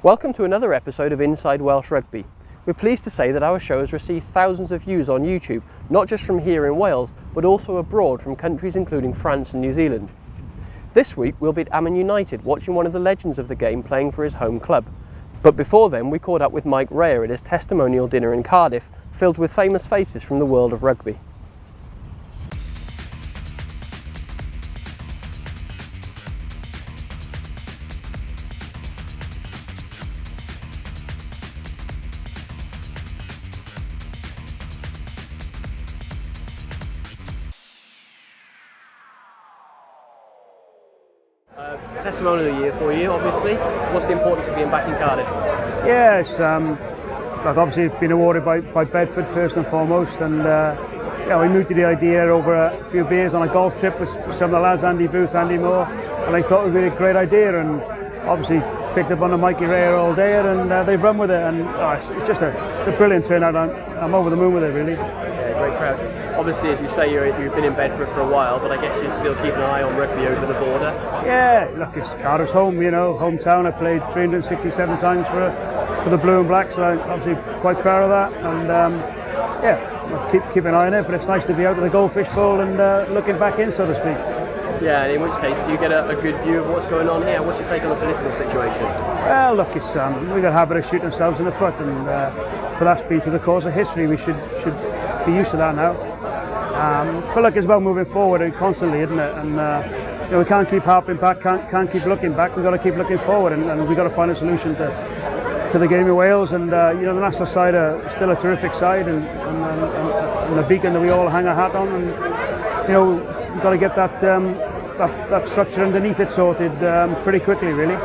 Welcome to another episode of Inside Welsh Rugby. We're pleased to say that our show has received thousands of views on YouTube, not just from here in Wales, but also abroad from countries including France and New Zealand. This week we'll be at Amman United watching one of the legends of the game playing for his home club. But before then we caught up with Mike Rhys at his testimonial dinner in Cardiff, filled with famous faces from the world of rugby. Testimonial of the year for you, obviously. What's the importance of being back in Cardiff? Yes, I've obviously been awarded by Bedford first and foremost, and we mooted the idea over a few beers on a golf trip with some of the lads, Andy Booth, Andy Moore, and I thought it would be a great idea, and obviously picked up on the Mikey Rhys all day, and they've run with it, and it's just a brilliant turnout. I'm over the moon with it, really. Yeah, great crowd. Obviously, as you say, you've been in Bedford for a while, but I guess you're still keeping an eye on rugby over the border. Yeah, look, it's Cardiff's home, hometown. I played 367 times for the Blue and Black, so I'm obviously quite proud of that. And I'll keep an eye on it, but it's nice to be out of the Goldfish Bowl and looking back in, so to speak. Yeah, and in which case, do you get a good view of what's going on here? What's your take on the political situation? Well, look, it's we've got a habit of shooting ourselves in the foot, and but that's been to the course of history. We should be used to that now. But look, it's about moving forward constantly, isn't it? And we can't keep harping back, can't keep looking back. We've got to keep looking forward, and we've got to find a solution to the game of Wales. And the national side are still a terrific side, and the beacon that we all hang our hat on. And we've got to get that structure underneath it sorted pretty quickly, really.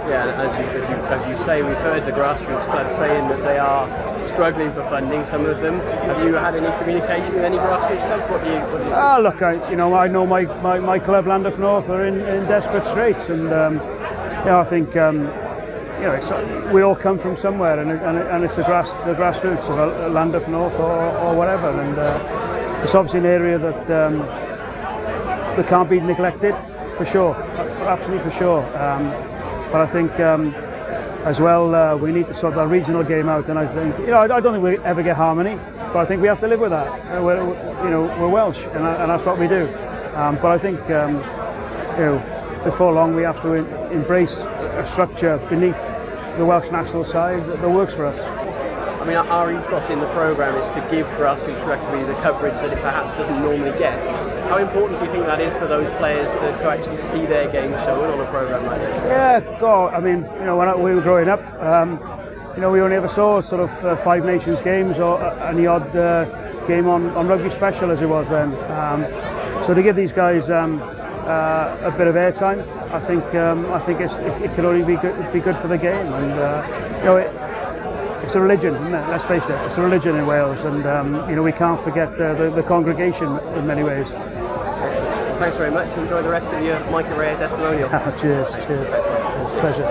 Yeah, and as you say, we've heard the grassroots clubs saying that they are struggling for funding, some of them. Have you had any communication with any grassroots clubs? What do you say? Look, I know my club, Llandaff North, are in desperate straits, and I think we all come from somewhere, and it's the grassroots of Llandaff North or whatever, and it's obviously an area that can't be neglected, for sure, absolutely for sure. But I think as well we need to sort that regional game out, and I think I don't think we ever get harmony, but I think we have to live with that. We're Welsh, and that's what we do. But I think before long we have to embrace a structure beneath the Welsh national side that works for us. I mean, our ethos in the programme is to give grassroots rugby the coverage that it perhaps doesn't normally get. How important do you think that is for those players to actually see their games shown on a programme like this? Yeah, God, I mean, when we were growing up, we only ever saw sort of Five Nations games or any odd game on Rugby Special as it was then. So to give these guys a bit of airtime, I think it could only be good for the game, and it's a religion, isn't it? Let's face it, it's a religion in Wales, and we can't forget the congregation in many ways. Excellent. Thanks very much. Enjoy the rest of your Mike Rhys testimonial. Cheers. Pleasure.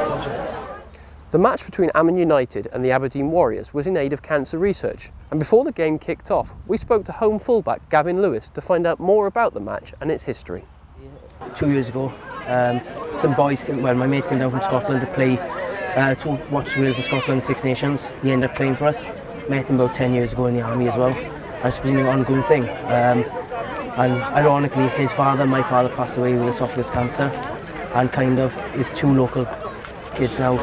The match between Amman United and the Aberdeen Warriors was in aid of cancer research, and before the game kicked off, we spoke to home fullback Gavin to find out more about the match and its history. 2 years ago, some boys, my mate came down from Scotland to play. To watch Wales and Scotland Six Nations. He ended up playing for us. Met him about 10 years ago in the army as well. And it's been an ongoing thing. And ironically, my father passed away with esophagus cancer, and kind of his two local kids now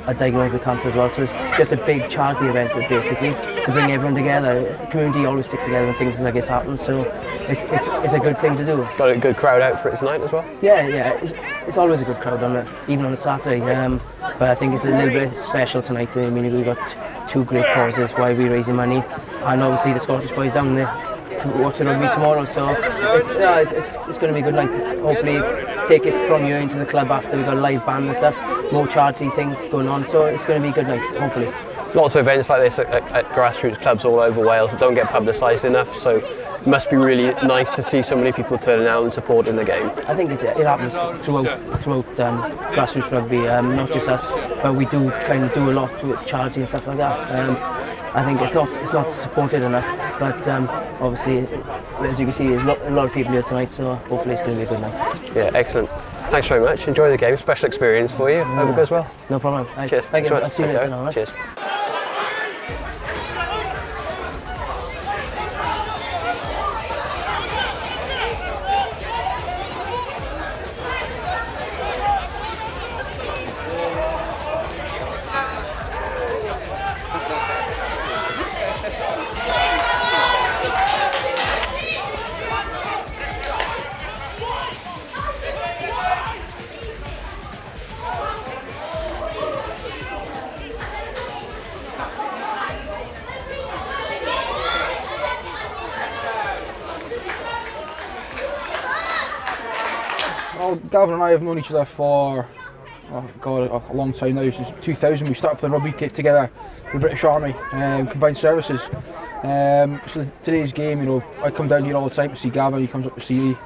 are diagnosed with cancer as well. So it's just a big charity event, basically, to bring everyone together. The community always sticks together when things like this happen, so it's a good thing to do. Got a good crowd out for it tonight as well? Yeah. It's always a good crowd even on a Saturday. But I think it's a little bit special tonight. I mean, we've got two great causes why we're raising money, and obviously the Scottish boys down there to watch the rugby tomorrow. So it's going to be a good night. Hopefully, take it from here into the club after we've got a live band and stuff. More charity things going on, so it's going to be a good night. Hopefully. Lots of events like this at grassroots clubs all over Wales that don't get publicised enough, so it must be really nice to see so many people turning out and supporting the game. I think it happens throughout grassroots rugby, not just us, but we do kind of do a lot with charity and stuff like that. I think it's not supported enough, but obviously, as you can see, there's a lot of people here tonight, so hopefully it's going to be a good night. Yeah, excellent. Thanks very much. Enjoy the game. Special experience for you. Hope it goes well. No problem. Cheers. Thank you. Thanks I'll see you very later. much. Now, Cheers. Well, Gavin and I have known each other for a long time now. Since 2000 we started playing rugby together for the British Army, combined services. So today's game, you know, I come down here all the time to see Gavin, he comes up to see me.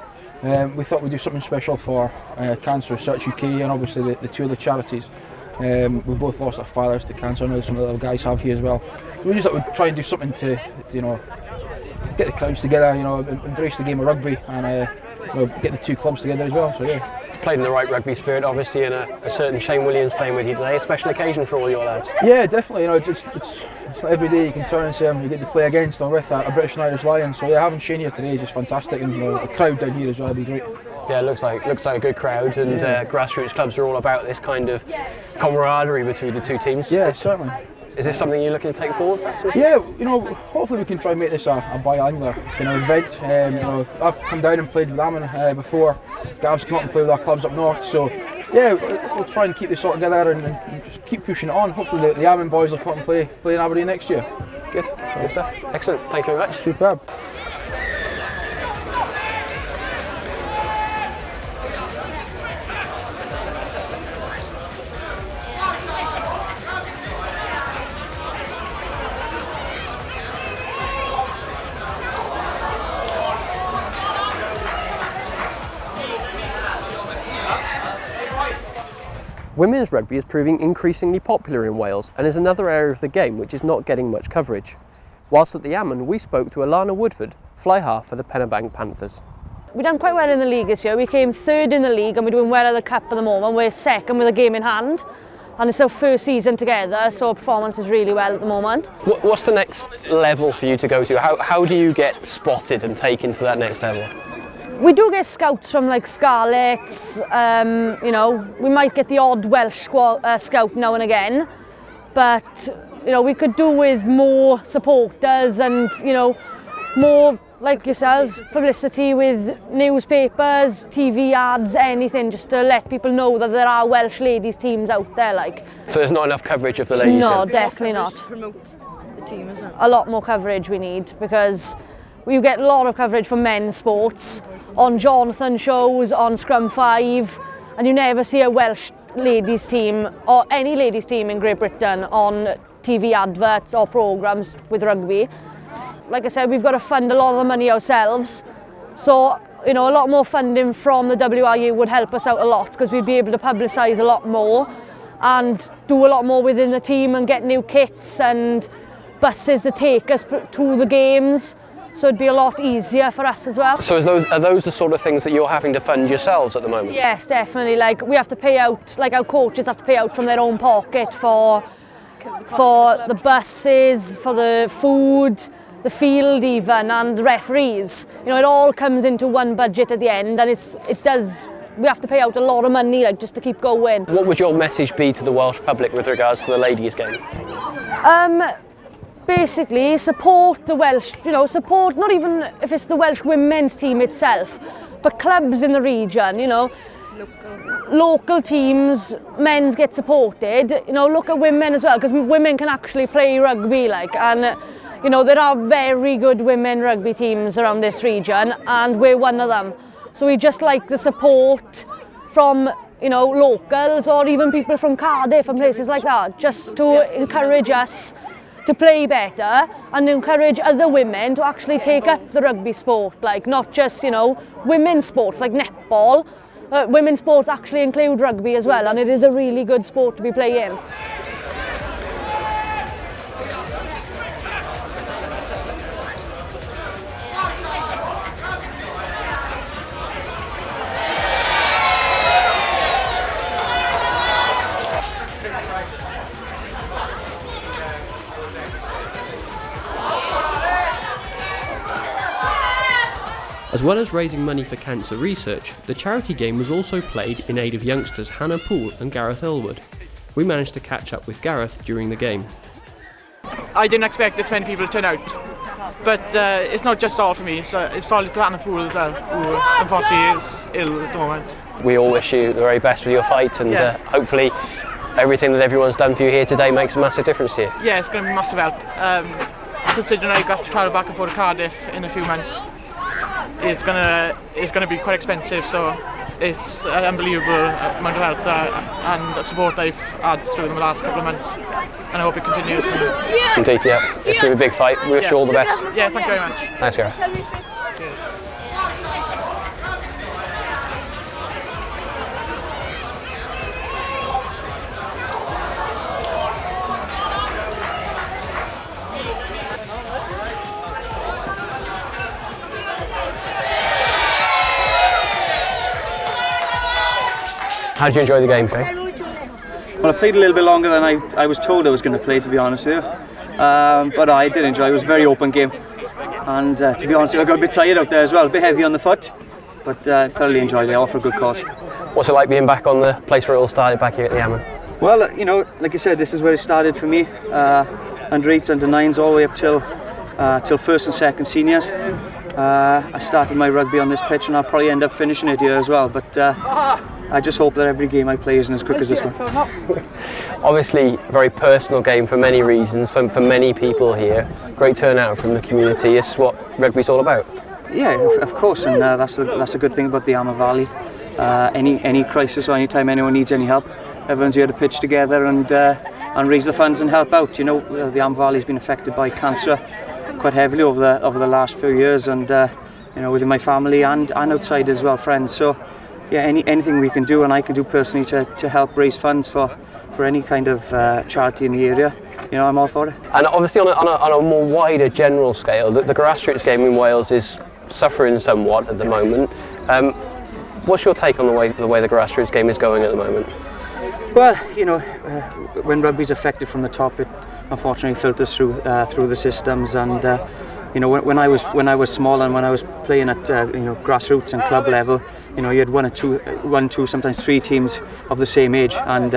We thought we'd do something special for Cancer Research UK and obviously the two other charities. We've both lost our fathers to cancer. I know some of the other guys have here as well. We just thought we'd try and do something to you know, get the crowds together, you know, embrace the game of rugby and you know, get the two clubs together as well. So yeah. Played in the right rugby spirit, obviously, and a certain Shane Williams playing with you today. A special occasion for all your lads. Yeah, definitely. You know, it's not every day you can turn and say you get to play against or with a British and Irish Lions. So yeah, having Shane here today is just fantastic, and you know, a crowd down here as well would be great. Yeah, it looks like a good crowd, and grassroots clubs are all about this kind of camaraderie between the two teams. Yeah, certainly. Is this something you're looking to take forward? Yeah, you know, hopefully we can try and make this a biannular event. You know, I've come down and played with Amman before. Gav's come up and played with our clubs up north. So yeah, we'll try and keep this all together and just keep pushing it on. Hopefully the Amman boys will come up and play in Aberdeen next year. Good stuff. Excellent. Thank you very much. Superb. Women's rugby is proving increasingly popular in Wales and is another area of the game which is not getting much coverage. Whilst at the Amman, we spoke to Alana Woodford, fly half for the Penybanc Panthers. We've done quite well in the league this year. We came third in the league and we're doing well at the cup at the moment. We're second with a game in hand. And it's our first season together, so our performance is really well at the moment. What's the next level for you to go to? How do you get spotted and taken to that next level? We do get scouts from like Scarlets, you know, we might get the odd Welsh scout now and again, but you know, we could do with more supporters and, you know, more like yourselves, publicity with newspapers, TV ads, anything, just to let people know that there are Welsh ladies teams out there. Like. So there's not enough coverage of the ladies? No, definitely not. To promote the team, isn't it? A lot more coverage we need, because we get a lot of coverage for men's sports, on Jonathan shows, on Scrum 5, and you never see a Welsh ladies team or any ladies team in Great Britain on TV adverts or programmes with rugby. Like I said, we've got to fund a lot of the money ourselves, so you know, a lot more funding from the WRU would help us out a lot, because we'd be able to publicise a lot more and do a lot more within the team and get new kits and buses to take us to the games. So it'd be a lot easier for us as well. So are those the sort of things that you're having to fund yourselves at the moment? Yes, definitely. Like, we have to pay out, like our coaches have to pay out from their own pocket for the buses, for the food, the field even, and the referees. You know, it all comes into one budget at the end, and we have to pay out a lot of money, like, just to keep going. What would your message be to the Welsh public with regards to the ladies' game? Basically, support the Welsh, you know, support not even if it's the Welsh women's team itself, but clubs in the region, you know. Local teams, men's get supported, you know, look at women as well, because women can actually play rugby, like, and, you know, there are very good women rugby teams around this region, and we're one of them. So we just like the support from, you know, locals or even people from Cardiff and places like that, just to encourage us to play better and encourage other women to actually take up the rugby sport, like not just, you know, women's sports like netball. Women's sports actually include rugby as well, and it is a really good sport to be playing. As well as raising money for cancer research, the charity game was also played in aid of youngsters Hannah Poole and Gareth Elward. We managed to catch up with Gareth during the game. I didn't expect this many people to turn out, but it's not just all for me, it's for little Hannah Poole as well, who unfortunately is ill at the moment. We all wish you the very best with your fight, and hopefully everything that everyone's done for you here today makes a massive difference to you. Yeah, it's going to be massive help. Considering I've got to travel back and forth to Cardiff in a few months, it's going to be quite expensive, so it's an unbelievable amount of help and support I've had through the last couple of months, and I hope it continues. Indeed, yeah. It's going to be a big fight. We wish you all the best. Yeah, thank you very much. Thanks, Gareth. How did you enjoy the game, Faye? Well, I played a little bit longer than I was told I was going to play, to be honest with you. But I did enjoy it. It was a very open game. And to be honest with you, I got a bit tired out there as well, a bit heavy on the foot. But thoroughly enjoyed it, all for a good cause. What's it like being back on the place where it all started back here at the Amman? Well, you know, like I said, this is where it started for me. Under 8s, under 9s, all the way up till first and second seniors. I started my rugby on this pitch, and I'll probably end up finishing it here as well. But I just hope that every game I play isn't as quick as this one. Obviously, a very personal game for many reasons, for many people here. Great turnout from the community. This is what rugby's all about. Yeah, of course, and that's a good thing about the Amman Valley. Any crisis or any time anyone needs any help, everyone's here to pitch together and raise the funds and help out. You know, the Amman Valley's been affected by cancer quite heavily over the last few years, and you know, within my family and outside as well, friends. So yeah, anything we can do, and I can do personally to help raise funds for any kind of charity in the area, you know, I'm all for it. And obviously on a more wider general scale, the grassroots game in Wales is suffering somewhat at the moment. What's your take on the way the grassroots game is going at the moment? Well, you know, when rugby's affected from the top, it unfortunately filters through the systems, and you know, when I was small and when I was playing at you know, grassroots and club level, you know, you had one, two, sometimes 3 teams of the same age, and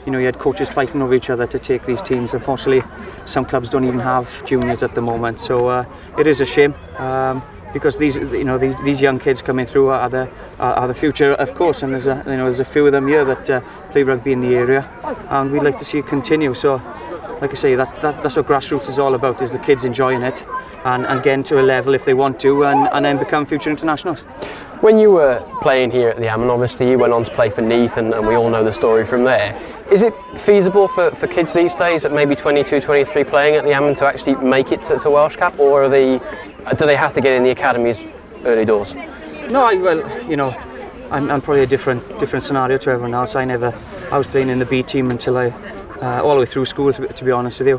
you know, you had coaches fighting over each other to take these teams. Unfortunately, some clubs don't even have juniors at the moment, so it is a shame. Because these young kids coming through are the future, of course, and there's a few of them here that play rugby in the area, and we'd like to see it continue. So, like I say, that's what grassroots is all about: is the kids enjoying it and getting to a level if they want to, and then become future internationals. When you were playing here at the Amman, obviously you went on to play for Neath, and we all know the story from there. Is it feasible for kids these days at maybe 22, 23 playing at the Amman to actually make it to Welsh Cup, or do they have to get in the academies early doors? No, well, you know, I'm probably a different scenario to everyone else. I was playing in the B team until all the way through school, to be honest with you.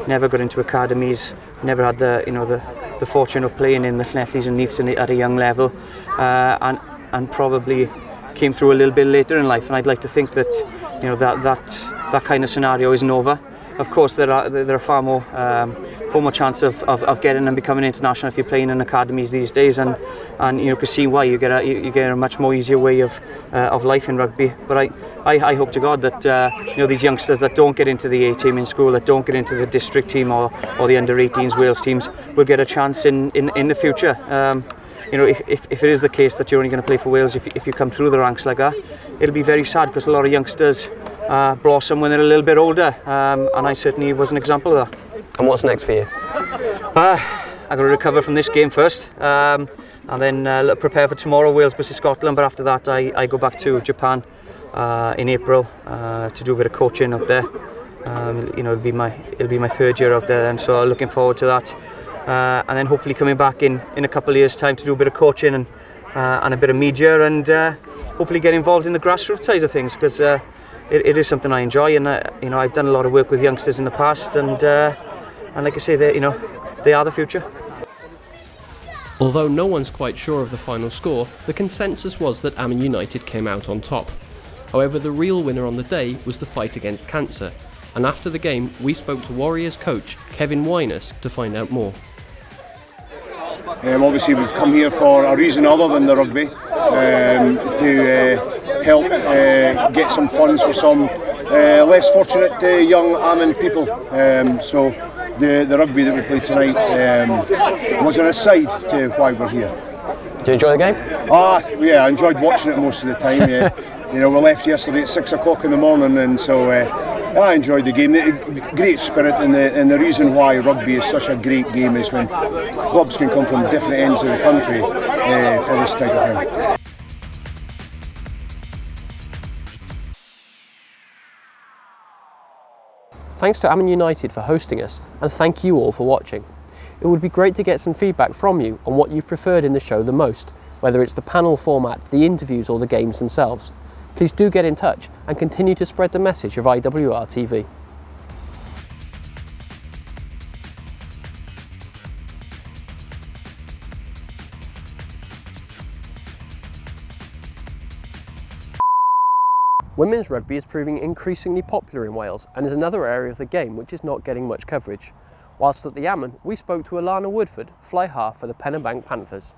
Never got into academies, never had the fortune of playing in the Llanellis and Neaths at a young level, and probably came through a little bit later in life. And I'd like to think that, you know, that kind of scenario isn't over. Of course, there are far more chance of getting and becoming international if you're playing in academies these days, and you know, can see why you get a much more easier way of life in rugby. But I hope to God that you know, these youngsters that don't get into the A team in school, that don't get into the district team or the under 18s Wales teams, will get a chance in the future. You know, if it is the case that you're only going to play for Wales if you come through the ranks like that, it'll be very sad, because a lot of youngsters blossom when they're a little bit older, and I certainly was an example of that. And what's next for you? I got to recover from this game first, and then prepare for tomorrow, Wales versus Scotland. But after that, I go back to Japan in April to do a bit of coaching out there. You know, it'll be my third year out there, and so looking forward to that. And then hopefully coming back in a couple of years' time to do a bit of coaching and a bit of media, and hopefully get involved in the grassroots side of things, because it is something I enjoy, and you know, I've done a lot of work with youngsters in the past, and like I say, they are the future. Although no one's quite sure of the final score, the consensus was that Amman United came out on top. However, the real winner on the day was the fight against cancer, and after the game we spoke to Warriors coach Kevin Wyness to find out more. Obviously we've come here for a reason other than the rugby, to help get some funds for some less fortunate young Amman people. So the rugby that we played tonight was an aside to why we're here. Did you enjoy the game? Yeah, I enjoyed watching it most of the time. Yeah. You know, we left yesterday at 6 o'clock in the morning, and so I enjoyed the game. Great spirit, and the reason why rugby is such a great game is when clubs can come from different ends of the country for this type of thing. Thanks to Amman United for hosting us, and thank you all for watching. It would be great to get some feedback from you on what you've preferred in the show the most, whether it's the panel format, the interviews or the games themselves. Please do get in touch and continue to spread the message of IWRTV. Women's rugby is proving increasingly popular in Wales and is another area of the game which is not getting much coverage. Whilst at the Amman, we spoke to Alana Woodford, fly half for the Penybanc Panthers.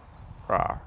Rawr.